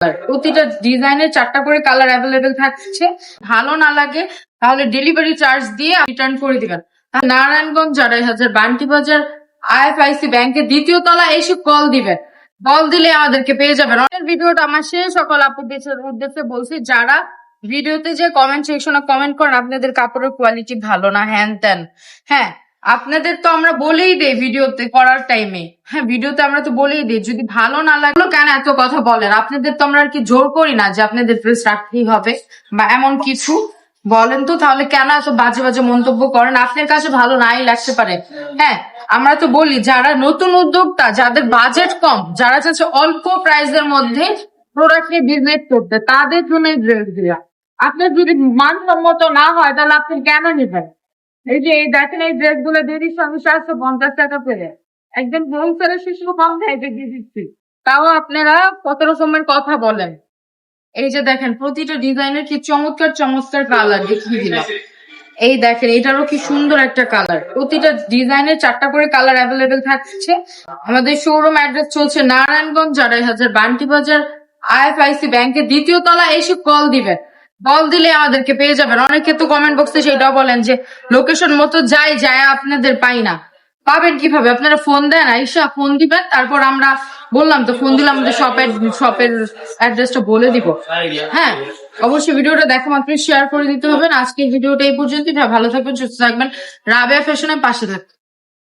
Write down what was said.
প্রতিটা ডিজাইনের 4টা করে কালার অ্যাভেলেবেল থাকছে। ভালো না লাগে তাহলে ডেলিভারি চার্জ দিয়ে রিটার্ন করে দিবেন। নারায়ণগঞ্জ 2.5 বান্টি বাজার IFIC ব্যাংকের 2য় তলা এসে কল দিবেন। কল দিলে আমাদেরকে পেয়ে যাবেন। ভিডিওটা আমার শেষ সকল আপুদের উদ্দেশ্যে বলছি, যারা ভিডিওতে যে কমেন্ট সেকশনে কমেন্ট করেন আপনাদের কাপড়ের কোয়ালিটি ভালো না হ্যান ত্যান, হ্যাঁ আপনাদের তো আমরা বলেই দেই ভিডিওতে করার টাইমে, হ্যাঁ ভিডিওতে আমরা তো বলেই দিই, যদি ভালো না লাগলো কেন এত কথা বলেন। আপনাদের তো আমরা আর কি জোর করি না যে আপনাদের ড্রেস রাখতেই হবে বা এমন কিছু বলেন, তো তাহলে কেন এত বাজে বাজে মন্তব্য করেন? আপনার কাছে ভালো নাই লাগতে পারে, হ্যাঁ আমরা তো বলি যারা নতুন উদ্যোক্তা, যাদের বাজেট কম, যারা চাচ্ছে অল্প প্রাইসের মধ্যে প্রোডাক্ট নিয়ে বিজনেস করতে, তাদের জন্য এই ড্রেস গুলা। আপনার যদি মানসম্মত না হয় তাহলে আপনি কেন নেবেন? এই যে দেখেন এই ড্রেস গুলো দিয়ে দিচ্ছি আমি 450 টাকা করে, একজন হোলসেলের শিশু কম থেকে দিয়ে দিচ্ছি, তাও আপনারা কত রকমের কথা বলেন। এই যে দেখেন প্রতিটা ডিজাইনের কি চমৎকার চমৎকার কালার দেখিয়ে দিলাম। এই দেখেন এটারও কি সুন্দর একটা কালার। প্রতিটা ডিজাইনের 4টা করে কালার অ্যাভেলেবেল থাকছে। আমাদের শোরুম অ্যাড্রেস চলছে নারায়ণগঞ্জ 2.5 বান্টি বাজার IFIC ব্যাংকের 2য় তলা এসে কল দিবেন। কল দিলে আমাদেরকে পেয়ে যাবেন। অনেকে তো কমেন্ট বক্সে সেটাও বলেন যে লোকেশন মতো যায় আপনাদের পাই না। পাবেন কিভাবে? আপনারা ফোন দেন, আইসা ফোন দিবেন, তারপর আমরা বললাম তো ফোন দিলাম আমাদের শপের অ্যাড্রেসটা বলে দিব। হ্যাঁ অবশ্যই ভিডিওটা দেখা মাত্র শেয়ার করে দিতে হবে। আজকের ভিডিওটা এই পর্যন্তই। ভালো থাকবেন, সুস্থ থাকবেন, রাবেয়া ফ্যাশনের পাশে থাকবেন।